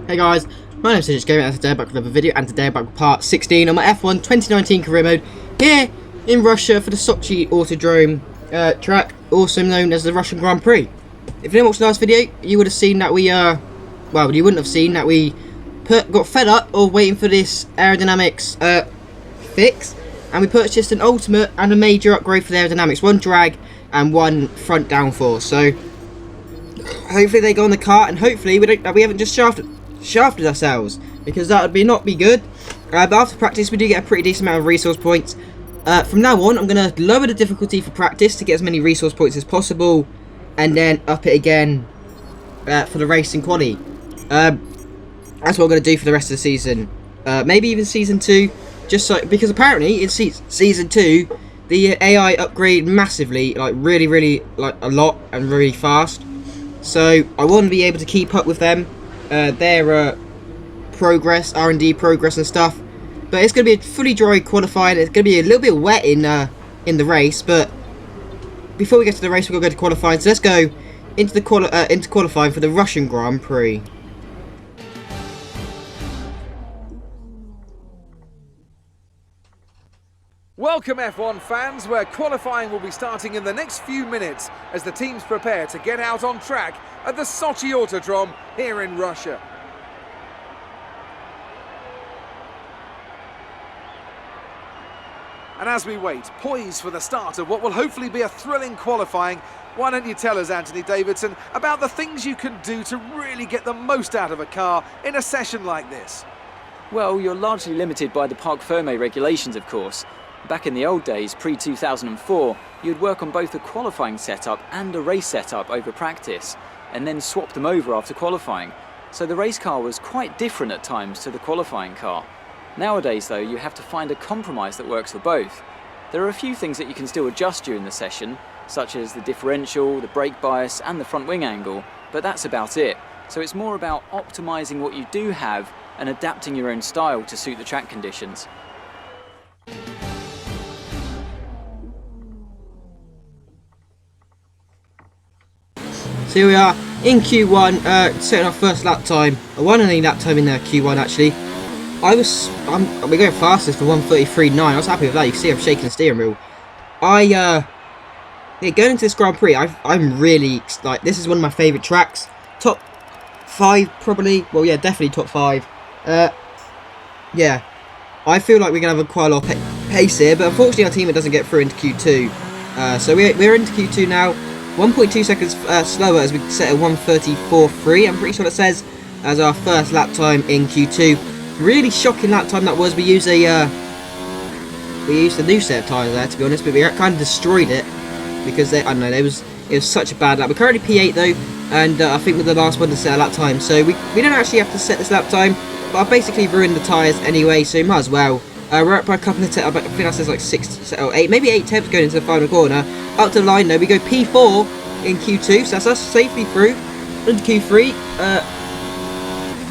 Hey guys, my name is CONSTRUCTOR'S and today I'm back with another video, and today I'm back with part 16 on my F1 2019 career mode here in Russia for the Sochi Autodrome track, also known as the Russian Grand Prix. If you didn't watch the last video, you would have seen that we, well, you wouldn't have seen that we got fed up of waiting for this aerodynamics fix, and we purchased an ultimate and a major upgrade for the aerodynamics, one drag and one front downforce. So hopefully they go on the car, and hopefully we haven't just shafted ourselves, because that would not be good. But after practice we do get a pretty decent amount of resource points. From now on I'm going to lower the difficulty for practice to get as many resource points as possible, and then up it again for the racing quali. That's what I'm going to do for the rest of the season, maybe even season 2, just so, because apparently in season 2 the AI upgrade massively, like really like a lot and really fast. So I want to be able to keep up with them, their progress, R&D progress and stuff. But it's going to be a fully dry qualifying. It's going to be a little bit wet in the race. But before we get to the race, we're going to go to qualifying. So let's go into the qualifying for the Russian Grand Prix. Welcome F1 fans, where qualifying will be starting in the next few minutes as the teams prepare to get out on track at the Sochi Autodrome here in Russia. And as we wait, poised for the start of what will hopefully be a thrilling qualifying, why don't you tell us, Anthony Davidson, about the things you can do to really get the most out of a car in a session like this? Well, you're largely limited by the Parc Fermé regulations, of course. Back in the old days, pre-2004, you'd work on both a qualifying setup and a race setup over practice, and then swap them over after qualifying. So the race car was quite different at times to the qualifying car. Nowadays, though, you have to find a compromise that works for both. There are a few things that you can still adjust during the session, such as the differential, the brake bias, and the front wing angle, but that's about it. So it's more about optimizing what you do have and adapting your own style to suit the track conditions. So here we are in Q1, setting our first lap time. I won only lap time in Q1 actually. We're going fastest for 1:33.9. I was happy with that. You can see I'm shaking the steering wheel. Yeah, going into this Grand Prix, I'm really, like, this is one of my favourite tracks. Top 5 probably. Well, yeah, definitely top 5. Yeah, I feel like we're gonna have quite a lot of pace here, but unfortunately our team doesn't get through into Q2. So we're into Q2 now. 1.2 seconds slower as we set at 1:34.3. I'm pretty sure it says as our first lap time in Q2. Really shocking lap time that was. We used a new set of tyres there, to be honest, but we kind of destroyed it because I don't know, it was such a bad lap. We're currently P8 though, and I think we're the last one to set a lap time, so we don't actually have to set this lap time. But I basically ruined the tyres anyway, so might as well. We're up by a couple of I think that says like 6 or 8, maybe 8 temps going into the final corner. Up to the line though, we go P4 in Q2, so that's us safely through into Q3.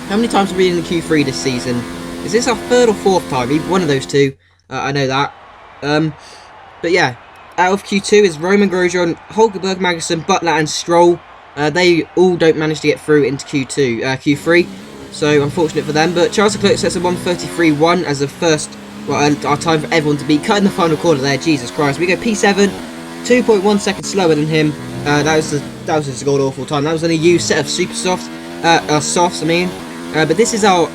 How many times have we been in the Q3 this season? Is this our 3rd or 4th time? Either one of those two. I know that. But yeah, out of Q2 is Roman Grosjean, Hulkenberg, Magnussen, Butler and Stroll. They all don't manage to get through into Q3. So unfortunate for them. But Charles Leclerc sets a 1:33.1 as the first, well, our time for everyone to beat. Cutting the final corner there, Jesus Christ. We go P7, 2.1 seconds slower than him. That was just a god awful time. That was on a used set of super softs, softs I mean. But this is our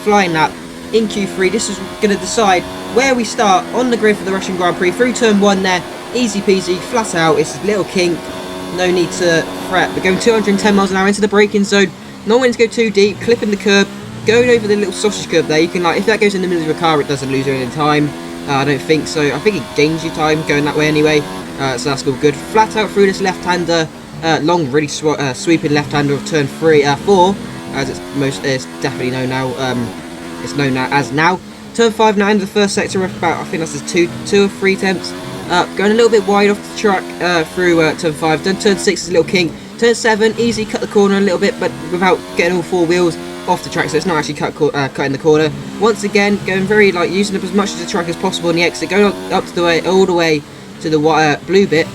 flying lap in Q3. This is going to decide where we start on the grid for the Russian Grand Prix. Through turn 1 there, easy peasy, flat out. It's a little kink, no need to fret. We're going 210 miles an hour into the braking zone. Not wanting to go too deep, clipping the curb, going over the little sausage curb there. You can, like, if that goes in the middle of your car, it doesn't lose you any time. I don't think so. I think it gains you time going that way anyway. So that's all good. Flat out through this left-hander, long, really sweeping left-hander of turn 4. As it's definitely known now. It's known as now. Turn 5 now into the first sector of about, I think that's 2 or 3 attempts. Going a little bit wide off the track through turn 5. Then turn 6 is a little kink. Turn 7, easy, cut the corner a little bit, but without getting all 4 wheels off the track, so it's not actually cutting the corner. Once again, going very, like, using up as much of the track as possible in the exit, going up to the way, all the way to the blue bit.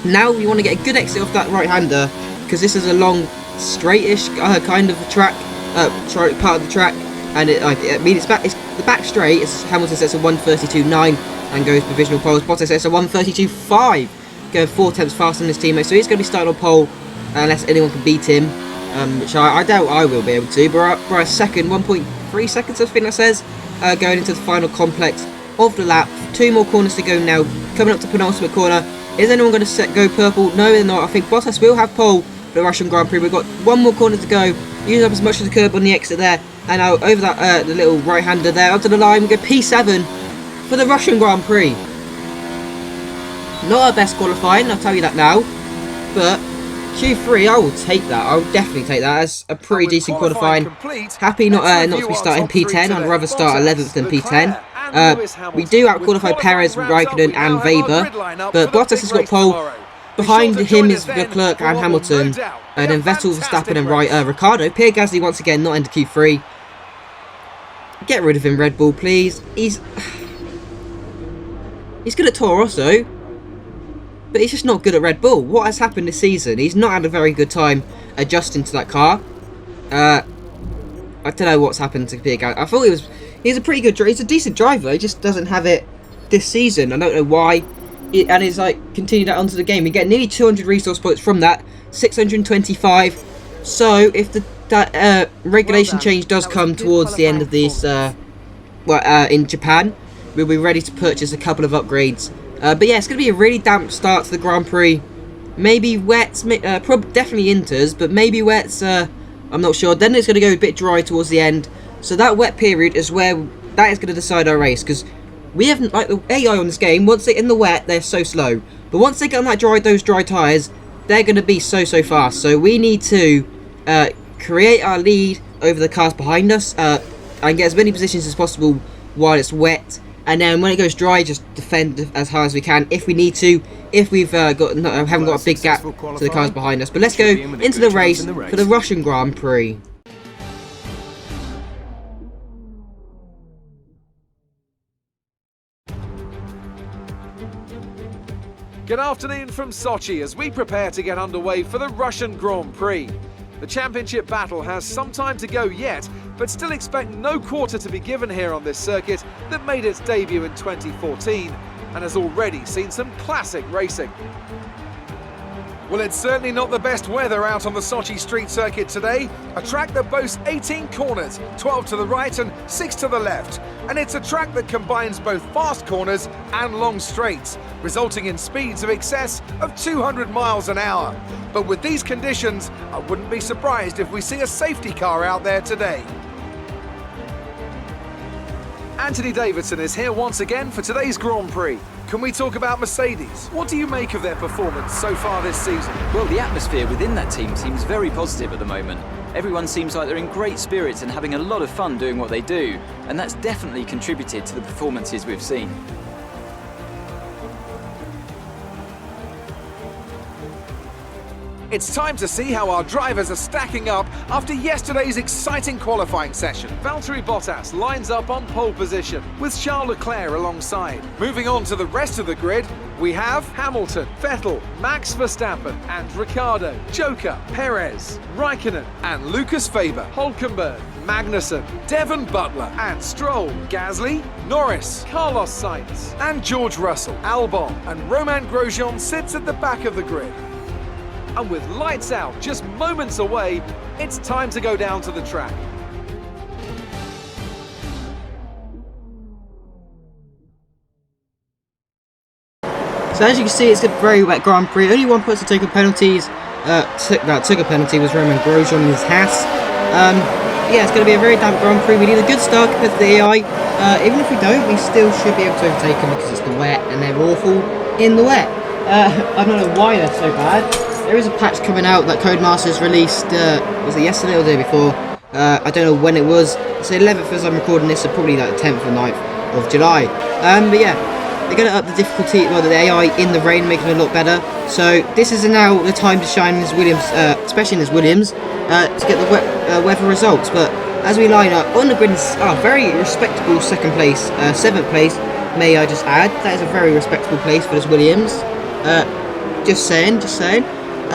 Now we want to get a good exit off that right-hander, because this is a long, straightish kind of track. part of the track, and I mean it's the back straight. Hamilton sets a 1:32.9 and goes provisional poles. Bottas sets a 1:32.5, going 4 tenths faster than his teammate, so he's going to be starting on pole unless anyone can beat him, which I doubt I will be able to. But by a second, 1.3 seconds I think that says, going into the final complex of the lap. 2 more corners to go now, coming up to penultimate corner. Is anyone going to go purple? No, they're not. I think Bottas will have pole for the Russian Grand Prix. We've got 1 more corner to go. Use up as much as the curb on the exit there. And now over that the little right-hander there, onto the line. We go P7 for the Russian Grand Prix. Not our best qualifying, I'll tell you that now. But Q3, I will take that. I will definitely take that as a pretty decent qualifying. Happy not to be starting P10. I'd rather start 11th than P10. We do out-qualify Perez, Raikkonen and Weber, but Bottas has got pole. Behind him is Leclerc and Hamilton, and then Vettel, Verstappen and Ricciardo. Pierre Gasly once again not into Q3. Get rid of him, Red Bull, please. He's good at Toro Rosso, but he's just not good at Red Bull. What has happened this season? He's not had a very good time adjusting to that car. I don't know what's happened to Pierre Gasly. I thought he's a pretty good driver. He's a decent driver. He just doesn't have it this season. I don't know why. And he's like continued that onto the game. We get nearly 200 resource points from that. 625. So if that regulation change does come towards the end of this, in Japan, we'll be ready to purchase a couple of upgrades. But yeah, it's going to be a really damp start to the Grand Prix. Maybe wets, definitely inters, but maybe wets. I'm not sure. Then it's going to go a bit dry towards the end. So that wet period is where that is going to decide our race, because we haven't, like the AI on this game, once they're in the wet, they're so slow. But once they get on those dry tyres, they're going to be so fast. So we need to create our lead over the cars behind us and get as many positions as possible while it's wet. And then when it goes dry, just defend as hard as we can if we need to. If we've haven't got a big gap to the cars behind us. But let's go into the race for the Russian Grand Prix. Good afternoon from Sochi as we prepare to get underway for the Russian Grand Prix. The championship battle has some time to go yet, but still expect no quarter to be given here on this circuit that made its debut in 2014 and has already seen some classic racing. Well, it's certainly not the best weather out on the Sochi street circuit today. A track that boasts 18 corners, 12 to the right and 6 to the left. And it's a track that combines both fast corners and long straights, resulting in speeds of excess of 200 miles an hour. But with these conditions, I wouldn't be surprised if we see a safety car out there today. Anthony Davidson is here once again for today's Grand Prix. Can we talk about Mercedes? What do you make of their performance so far this season? Well, the atmosphere within that team seems very positive at the moment. Everyone seems like they're in great spirits and having a lot of fun doing what they do, and that's definitely contributed to the performances we've seen. It's time to see how our drivers are stacking up after yesterday's exciting qualifying session. Valtteri Bottas lines up on pole position with Charles Leclerc alongside. Moving on to the rest of the grid, we have Hamilton, Vettel, Max Verstappen and Ricciardo, Joker, Perez, Raikkonen and Lucas Faber, Hülkenberg, Magnussen, Devon Butler and Stroll, Gasly, Norris, Carlos Sainz and George Russell. Albon and Romain Grosjean sits at the back of the grid. And with lights out just moments away, it's time to go down to the track. So as you can see, it's a very wet Grand Prix. Only one person taking penalties. Took a penalty was Romain Grosjean in his Haas. Yeah, it's going to be a very damp Grand Prix. We need a good start compared to the AI. Even if we don't, we still should be able to overtake them because it's the wet and they're awful in the wet. I don't know why they're so bad. There is a patch coming out that Codemasters released, was it yesterday or the day before? I don't know when it was. It's the 11th as I'm recording this, so probably like the 10th or 9th of July. But yeah, they're going to up the difficulty, well, the AI in the rain, making it a lot better. So this is now the time to shine in this Williams, especially in this Williams, to get the weather results. But as we line up, on the grid is very respectable second place, 7th place, may I just add. That is a very respectable place for this Williams. Just saying.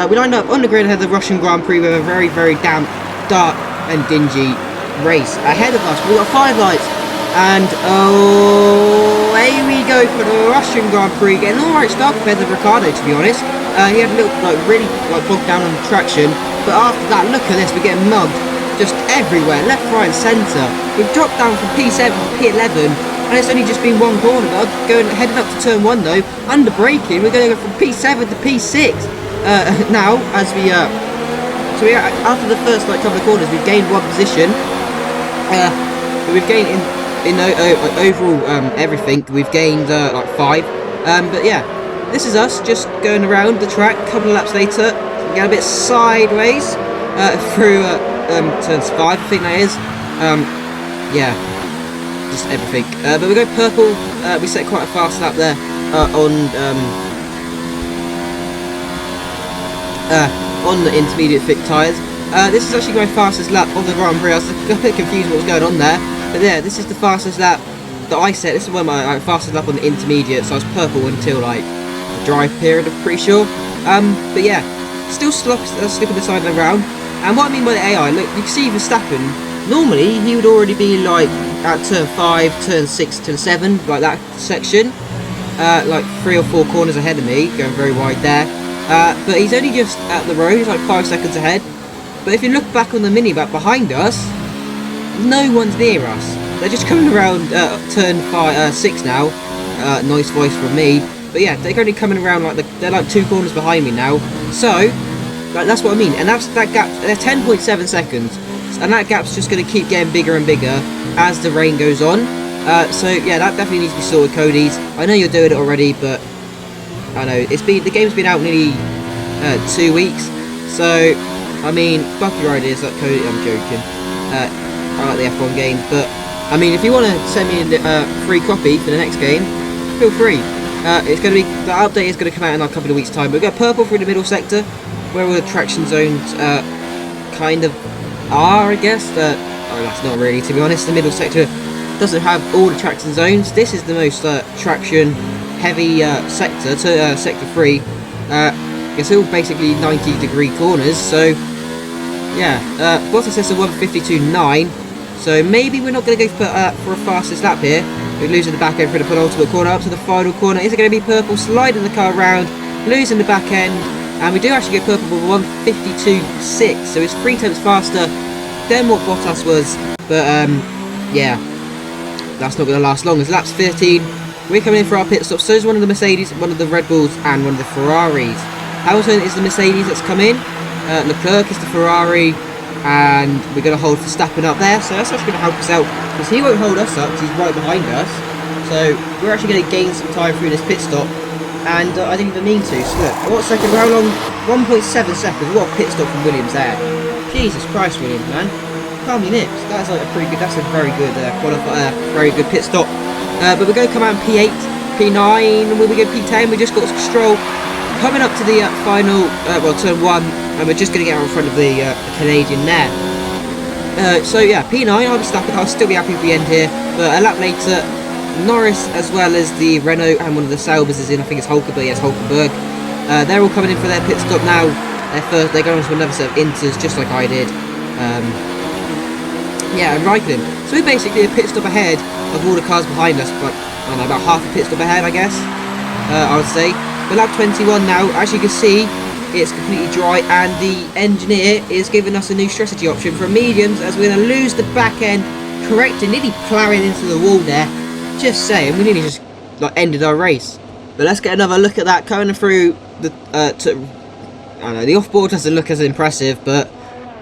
We lined up on the grid ahead of the Russian Grand Prix with a very, very damp, dark and dingy race ahead of us. We've got 5 lights, and oh, here we go for the Russian Grand Prix. Getting alright start compared to Ricciardo, to be honest. He had a little, really bogged down on the traction, but after that, look at this, we're getting mugged just everywhere, left, right and centre. We've dropped down from P7 to P11, and it's only just been one corner. Heading up to turn 1 though, under braking, we're going to go from P7 to P6. Now, as we after the first couple of corners, we've gained 1 position. We've gained in overall everything. We've gained 5. But yeah, this is us just going around the track. A couple of laps later, we get a bit sideways through turns 5, I think that is. Yeah, just everything. But we go purple. We set quite a fast lap there on the intermediate thick tyres. This is actually my fastest lap of the Grand Prix. I was a bit confused what was going on there. But yeah, this is the fastest lap that I set. This is one of my fastest lap on the intermediate, so I was purple until the dry period, I'm pretty sure. But yeah, still slipping the side of the round. And what I mean by the AI, look, you can see Verstappen, normally he would already be at turn 5, turn 6, turn 7, like that section. 3 or 4 corners ahead of me, going very wide there. But he's only just at the road, he's 5 seconds ahead. But if you look back on the mini-map behind us, no one's near us. They're just coming around turn 6 now. Nice voice from me. But yeah, they're only coming around they're 2 corners behind me now. So that's what I mean. And that gap. They're 10.7 seconds, and that gap's just going to keep getting bigger and bigger as the rain goes on. So yeah, that definitely needs to be sorted, Cody's. I know you're doing it already, but I know the game's been out nearly 2 weeks. So I mean, Bucky Ride is Cody. I'm joking. I like the F1 game, but I mean, if you want to send me a free copy for the next game, feel free. It's going to be, the update is going to come out in a couple of weeks' time. We've got purple through the middle sector, where all the traction zones kind of are, I guess. That's not really, to be honest. The middle sector doesn't have all the traction zones. This is the most traction heavy sector, to sector 3. It's all basically 90-degree corners, so yeah. Bottas says a 152.9, so maybe we're not going to go for a fastest lap here. We're losing the back end for the penultimate corner up to the final corner. Is it going to be purple? Sliding the car around, losing the back end, and we do actually get purple with 152.6, so it's 3 tenths faster than what Bottas was. But yeah, that's not going to last long. As lap's 13, we're coming in for our pit stop. So is one of the Mercedes, one of the Red Bulls, and one of the Ferraris. Hamilton is the Mercedes that's come in. Leclerc is the Ferrari, and we're going to hold Verstappen up there, so that's actually going to help us out, because he won't hold us up because he's right behind us. So we're actually going to gain some time through this pit stop, and I didn't even mean to. So look, what second? How long? 1.7 seconds. What a pit stop from Williams there. Jesus Christ, Williams, man, calm your nips. That's a pretty good. That's a very good very good pit stop. But we're going to come out in P8, P9, will we go P10? We just got Stroll coming up to the final, turn 1, and we're just going to get out in front of the Canadian there. So yeah, P9, I'll still be happy if we end here, but a lap later, Norris as well as the Renault and one of the Saubers is in. I think it's Hulkenberg, yes, Hulkenberg. They're all coming in for their pit stop now. They're going on to another set of inters, just like I did. Yeah, and Raikkonen. So we're basically a pit stop ahead of all the cars behind us, but I don't know, about half a pit stop ahead, I guess. I would say. But lap 21 now, as you can see, it's completely dry, and the engineer is giving us a new strategy option for mediums, as we're going to lose the back end, correcting, nearly ploughing into the wall there. Just saying, we nearly just ended our race. But let's get another look at that coming through the. I don't know, the off-board doesn't look as impressive, but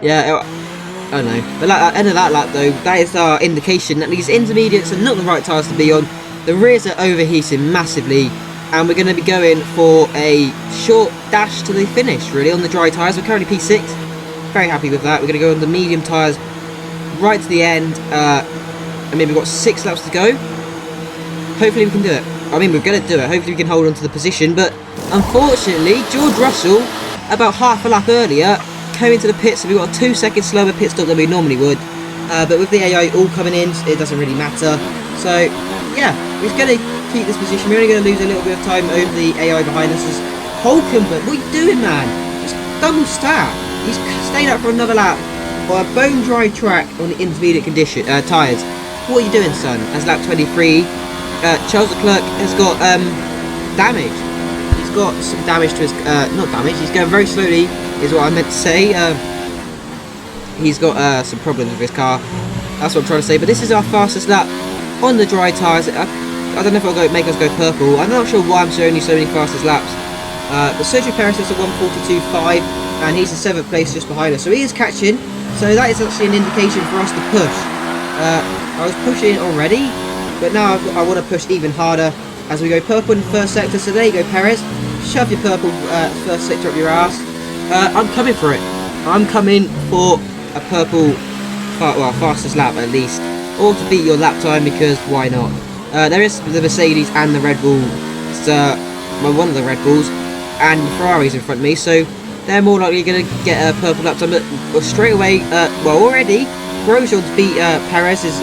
yeah, I don't know. But at the end of that lap, though, that is our indication that these intermediates are not the right tyres to be on. The rears are overheating massively, and we're going to be going for a short dash to the finish, really, on the dry tyres. We're currently P6. Very happy with that. We're going to go on the medium tyres right to the end. I mean, we've got 6 laps to go. Hopefully we can do it. I mean, we're going to do it. Hopefully we can hold on to the position. But unfortunately, George Russell, about half a lap earlier, came into the pit, so we've got a 2 second slower pit stop than we normally would. But with the AI all coming in, it doesn't really matter. So, yeah, we're going to keep this position. We're only going to lose a little bit of time over the AI behind us. As Hulkenberg, what are you doing, man? Just double stat. He's stayed up for another lap. on a bone dry track on the intermediate condition tyres. What are you doing, son? As lap 23, Charles Leclerc has got damage. He's got some damage to his not damage. He's going very slowly, is what I meant to say. He's got some problems with his car. That's what I'm trying to say. But this is our fastest lap on the dry tyres. I don't know if it'll make us go purple. I'm not sure why I'm showing you so many fastest laps. But Sergio Perez is a 1:42.5, and he's in 7th place just behind us. So he is catching. So that is actually an indication for us to push. I was pushing already, but now I want to push even harder as we go purple in the first sector. So there you go, Perez. Shove your purple first sector up your ass. I'm coming for it. I'm coming for a purple, fastest lap at least, or to beat your lap time, because why not? There is the Mercedes and the Red Bull, well, one of the Red Bulls, and the Ferraris in front of me, so they're more likely going to get a purple lap time. But straight away, well, already Grosjean's beat Perez's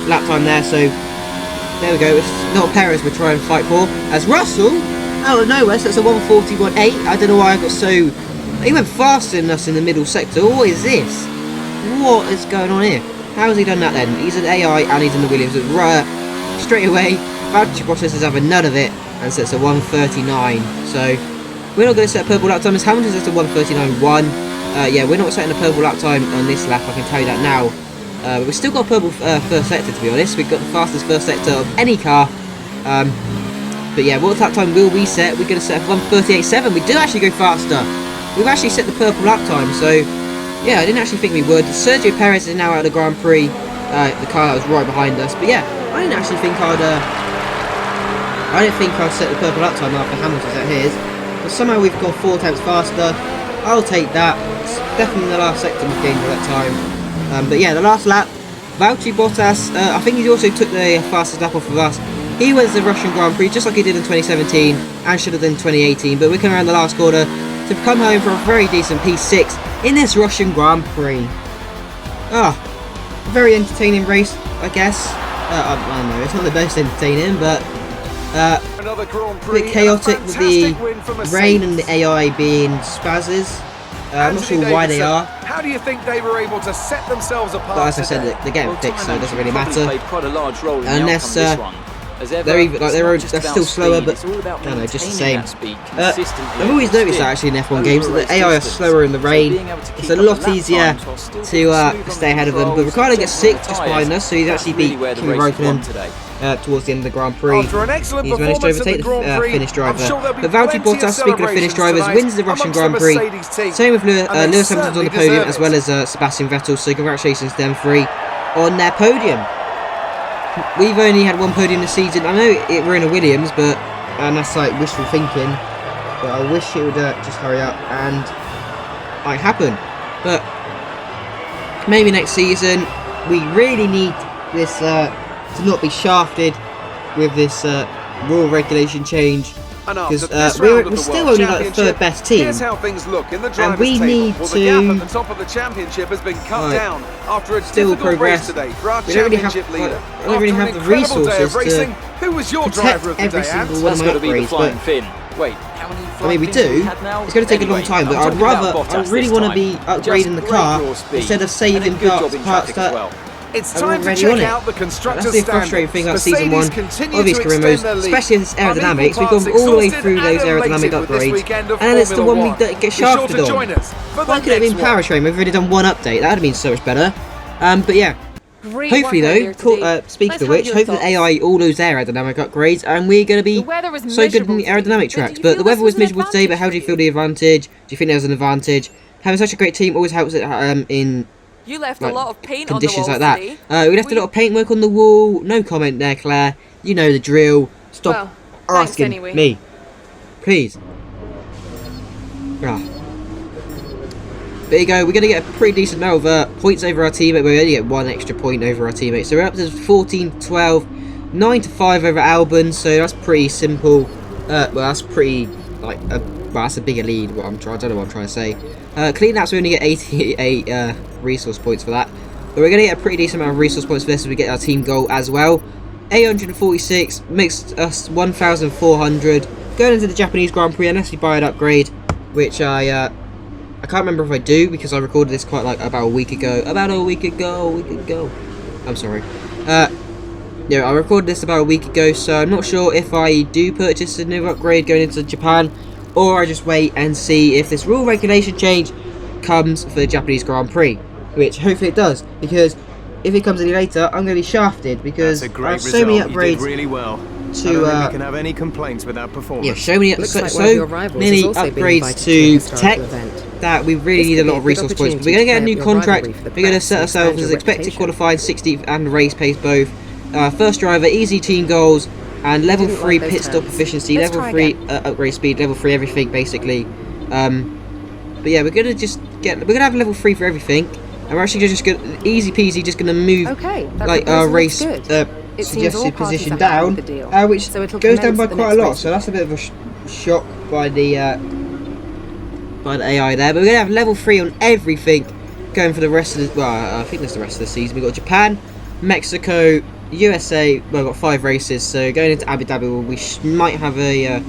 lap time there, so there we go. It's not Perez we're trying to fight for, as Russell out of nowhere, so it's a 1:41.8. I don't know why I got so... He went faster than us in the middle sector. What is this? What is going on here? How has he done that then? He's an AI and he's in the Williams. Straight away, Valtteri Bottas is having none of it, and so it's a 1:39. So we're not going to set a purple lap time. As Hamilton's at a 1:39.1. Yeah, we're not setting a purple lap time on this lap, I can tell you that now. But we've still got a purple first sector, to be honest. We've got the fastest first sector of any car. But yeah, what lap time will we set? We're going to set a 1:38.7. We do actually go faster. We've actually set the purple lap time, so yeah, I didn't actually think we would. Sergio Perez is now out of the Grand Prix, the car that was right behind us. But yeah, I didn't actually think I'd set the purple lap time after Hamilton's at his. But somehow we've gone 4 tenths faster. I'll take that. It's definitely the last sector we've gained for that time. But yeah, the last lap, Valtteri Bottas, I think he also took the fastest lap off of us. He wins the Russian Grand Prix just like he did in 2017 and should have done in 2018. But we're coming around the last corner to come home for a very decent P6 in this Russian Grand Prix. Very entertaining race, I guess. I don't know, it's not the most entertaining, but Another Grand a Prix, bit chaotic with the the rain and the AI being spazzes. I'm not sure why they are, How do you think they were able to set themselves apart? but as I said, today? they're getting fixed, so it doesn't really matter. Played quite a large role in Unless the outcome this one. As ever, they're even, like, it's not just they're about still slower, speed, but it's all about I don't know, just the maintaining same. that speed consistently I've always over noticed spin, that actually in F1 over games, that race the AI are distance. slower in the So rain. being able to It's keep a up lot the lap easier times while still to being smooth on stay the ahead of them. But controls, Ricardo gets gentle on 6 the just tyres. behind us, so he's That's actually really beat where the Kimi race has gone Raikkonen today. towards the end of the Grand Prix. After an excellent He's managed to performance in overtake the Grand the Prix, Finnish driver. I'm sure there'll be But Valtteri plenty of Bottas, speaking of Finnish celebrations drivers, tonight wins the Russian amongst Grand the Prix. Mercedes team. Same with And they Lewis Hamilton's on the certainly podium, deserve as it. well as Sebastian Vettel, so congratulations to them three on their podium. We've only had one podium this season. I know we're in a Williams, and that's like wishful thinking, but I wish it would just hurry up and like happen. But maybe next season we really need this to not be shafted with this rule regulation change, And after because this we're round of the still World only like the Championship, 3rd best team. Here's how things look in the drivers' we table. need Well, the gap to, at the top of the championship has been cut like, down after a still difficult progress. race today for our We don't really have, championship like, leader. I don't really After have an the incredible day resources of racing, to who was your protect driver of the every day, single Ant? one of That's my got to be the upgrades, flying but fin. Wait, how many I flying mean, we fins have do. had now? It's going to take a long Anyway, time, but I'm I'd talking about rather, I Bottas really this want to time. be upgrading the Just car great raw speed instead of and saving a good job parts in traffic that as well. It's I'm time to already check on it. out the constructor's That's the frustrating standings. thing about season 1 Mercedes continue of these to career extend modes, their lead. especially in this On equal aerodynamics. We've parts gone all the way exhausted through those and aerodynamic elated with this upgrades, weekend of and then it's the Formula one we One. get Be sure shafted to on. join us for the Why could it have been next one. Powertrain? We've already done one update. That would have been so much better. But yeah. Great Hopefully work though, out there today. speaking Let's of have which, your hopefully thoughts. AI all those aerodynamic upgrades, and we're going to be The weather was so good in the miserable aerodynamic today, tracks. do you But feel the weather this was an miserable today, but advantage how do you for feel the advantage? Do you think there's an advantage? Having such a great team always helps it in You left like, a lot of paint on the conditions walls like that. today. We left a lot of paintwork on the wall. No comment there, Claire. You know the drill. Stop Well, thanks asking anyway. me. Please. There you go, we're going to get a pretty decent amount of points over our teammate. We're going to get 1 extra point over our teammate. So we're up to 14-12, 9-5 over Albon. So that's pretty simple. Well, that's pretty, like, well, that's a bigger lead. I don't know what I'm trying to say. Clean laps, we only get 88 resource points for that. But we're going to get a pretty decent amount of resource points for this as we get our team goal as well. 846 makes us 1,400. Going into the Japanese Grand Prix, unless we buy an upgrade, which I I can't remember if I do because I recorded this quite like about a week ago. I'm sorry. Yeah, I recorded this about a week ago, so I'm not sure if I do purchase a new upgrade going into Japan, or I just wait and see if this rule regulation change comes for the Japanese Grand Prix, which hopefully it does, because if it comes any later, I'm going to be shafted, because That's a I great have so many result. You did upgrades really well. to, I don't think we can have any complaints with that performance. yeah, so many Looks like one of your rivals has also been upgrades invited to a to historical tech event. that we really This need could a be lot a of good resource points. But we're opportunity going to get a to new play up your contract. rivalry for the We're going to press set and ourselves expand as your expected reputation. qualifying 60th and race pace both. First driver, easy team goals, and level Didn't 3 like those pit stop turns. efficiency, Let's level try 3 again. upgrade speed, level 3 everything basically. But yeah, we're gonna have level 3 for everything, and we're actually just gonna easy peasy just gonna move Okay, that like our proposal race looks good. It seems all suggested parties position are happy down, with the deal, which so it'll goes down commence by at the quite a next lot. race So that's a bit of a shock by the AI there. But we're gonna have level 3 on everything going for the rest of the. Well, I think that's the rest of the season. We've got Japan, Mexico, USA. Well, we've got 5 races. So going into Abu Dhabi, we might have a.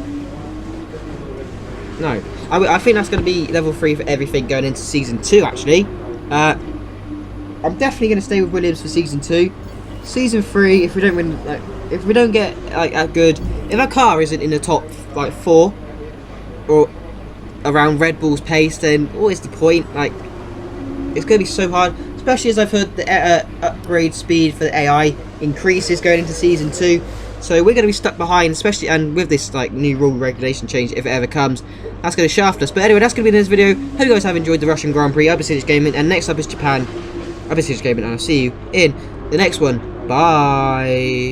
No, I think that's going to be level 3 for everything going into season 2. Actually, I'm definitely going to stay with Williams for season 2. Season 3, if we don't win, like, if we don't get like a good, if our car isn't in the top like 4 or around Red Bull's pace, then what is the point? Like, it's going to be so hard, especially as I've heard the upgrade speed for the AI increases going into season 2. So we're going to be stuck behind, especially, and with this like new rule regulation change, if it ever comes, that's going to shaft us. But anyway, that's going to be in this video. Hope you guys have enjoyed the Russian Grand Prix. I've been CONSTRUCTOR'S Gaming, and next up is Japan. I've been CONSTRUCTOR'S Gaming, and I'll see you in the next one. Bye.